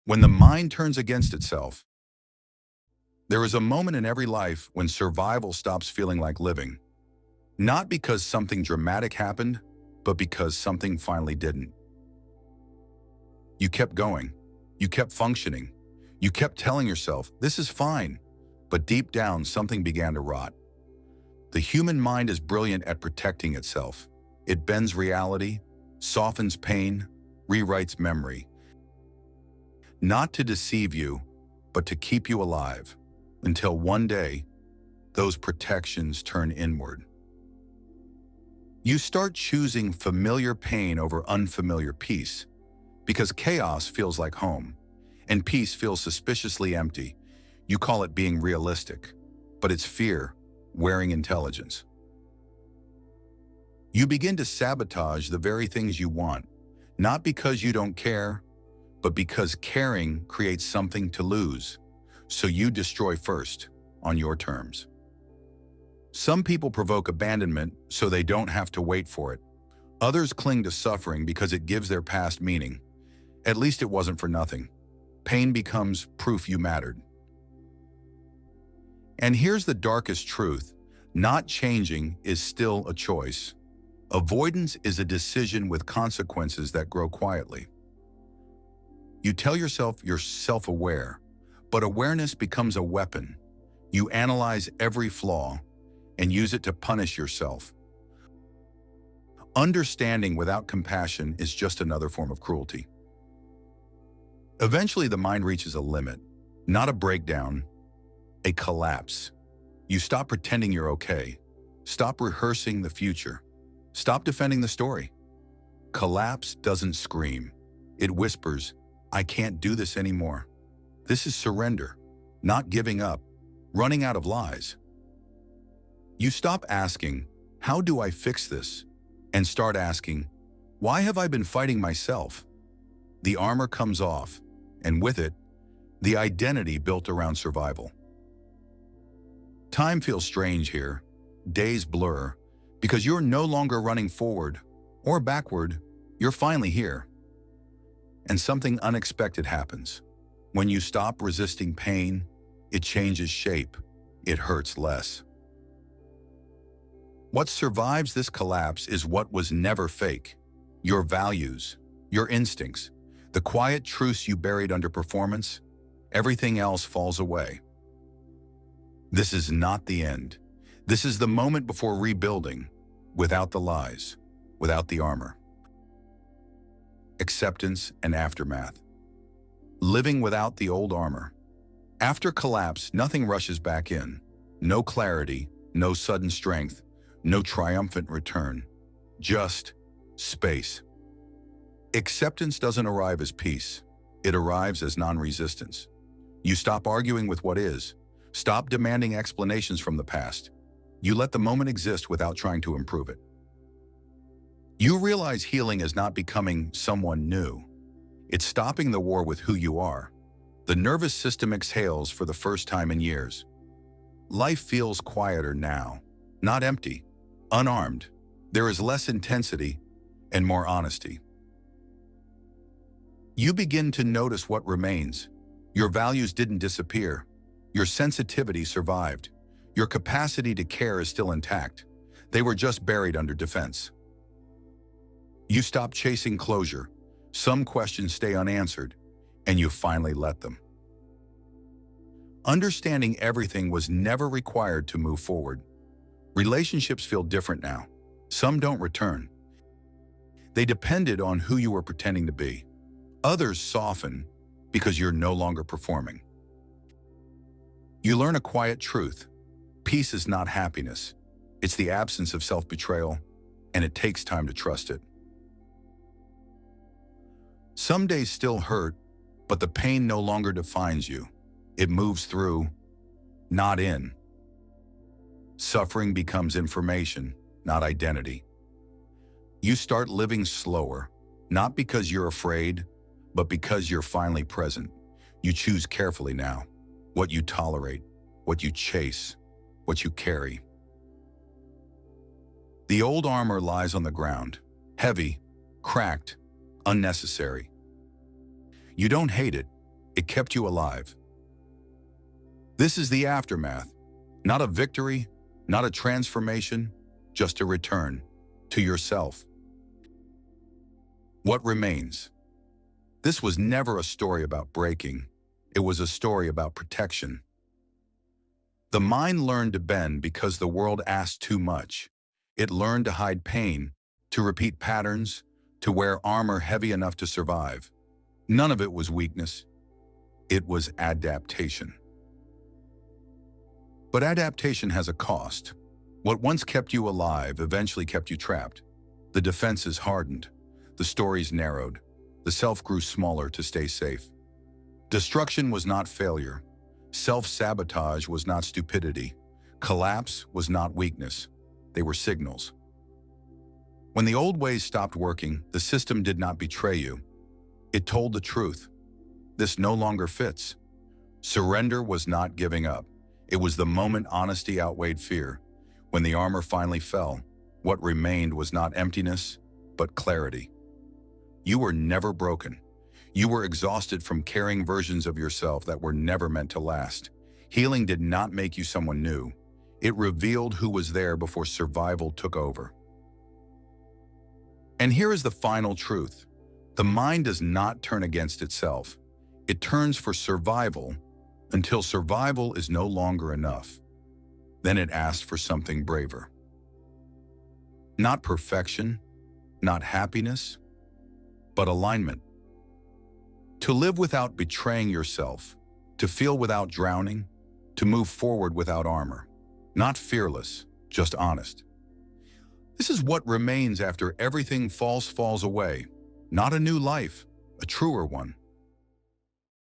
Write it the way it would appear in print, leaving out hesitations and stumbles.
When the mind turns against itself, there is a moment in every life when survival stops feeling like living. Not because something dramatic happened, but because something finally didn't. You kept going. You kept functioning. You kept telling yourself, this is fine. But deep down, something began to rot. The human mind is brilliant at protecting itself. It bends reality, softens pain, rewrites memory. Not to deceive you, but to keep you alive. Until one day, those protections turn inward. You start choosing familiar pain over unfamiliar peace, because chaos feels like home, and peace feels suspiciously empty. You call it being realistic, but it's fear wearing intelligence. You begin to sabotage the very things you want, not because you don't care, but because caring creates something to lose. So you destroy first, on your terms. Some people provoke abandonment so they don't have to wait for it. Others cling to suffering because it gives their past meaning. At least it wasn't for nothing. Pain becomes proof you mattered. And here's the darkest truth. Not changing is still a choice. Avoidance is a decision with consequences that grow quietly. You tell yourself you're self-aware, but awareness becomes a weapon. You analyze every flaw and use it to punish yourself. Understanding without compassion is just another form of cruelty. Eventually, the mind reaches a limit, not a breakdown, a collapse. You stop pretending you're okay. Stop rehearsing the future. Stop defending the story. Collapse doesn't scream. It whispers, I can't do this anymore. This is surrender, not giving up, running out of lies. You stop asking, how do I fix this? And start asking, why have I been fighting myself? The armor comes off, and with it, the identity built around survival. Time feels strange here. Days blur, because you're no longer running forward or backward, you're finally here. And something unexpected happens. When you stop resisting pain, it changes shape. It hurts less. What survives this collapse is what was never fake. Your values, your instincts, the quiet truths you buried under performance, everything else falls away. This is not the end. This is the moment before rebuilding, without the lies, without the armor. Acceptance and aftermath. Living without the old armor. After collapse, nothing rushes back in. No clarity, no sudden strength, no triumphant return. Just space. Acceptance doesn't arrive as peace. It arrives as non-resistance. You stop arguing with what is. Stop demanding explanations from the past. You let the moment exist without trying to improve it. You realize healing is not becoming someone new. It's stopping the war with who you are. The nervous system exhales for the first time in years. Life feels quieter now, not empty, unarmed. There is less intensity and more honesty. You begin to notice what remains. Your values didn't disappear. Your sensitivity survived. Your capacity to care is still intact. They were just buried under defense. You stop chasing closure. Some questions stay unanswered, and you finally let them. Understanding everything was never required to move forward. Relationships feel different now. Some don't return. They depended on who you were pretending to be. Others soften because you're no longer performing. You learn a quiet truth. Peace is not happiness. It's the absence of self-betrayal, and it takes time to trust it. Some days still hurt, but the pain no longer defines you. It moves through, not in. Suffering becomes information, not identity. You start living slower, not because you're afraid, but because you're finally present. You choose carefully now, what you tolerate, what you chase, what you carry. The old armor lies on the ground, heavy, cracked, unnecessary. You don't hate it, It kept you alive. This is the aftermath. Not a victory, not a transformation, just a return to yourself. What remains? This was never a story about breaking. It was a story about protection. The mind learned to bend because the world asked too much. It learned to hide pain, to repeat patterns, to wear armor heavy enough to survive. None of it was weakness. It was adaptation. But adaptation has a cost. What once kept you alive eventually kept you trapped. The defenses hardened. The stories narrowed. The self grew smaller to stay safe. Destruction was not failure. Self-sabotage was not stupidity. Collapse was not weakness. They were signals. When the old ways stopped working, the system did not betray you. It told the truth. This no longer fits. Surrender was not giving up. It was the moment honesty outweighed fear. When the armor finally fell, what remained was not emptiness, but clarity. You were never broken. You were exhausted from carrying versions of yourself that were never meant to last. Healing did not make you someone new. It revealed who was there before survival took over. And here is the final truth. The mind does not turn against itself. It turns for survival until survival is no longer enough. Then it asks for something braver. Not perfection, not happiness, but alignment. To live without betraying yourself, to feel without drowning, to move forward without armor. Not fearless, just honest. This is what remains after everything false falls away. Not a new life, a truer one.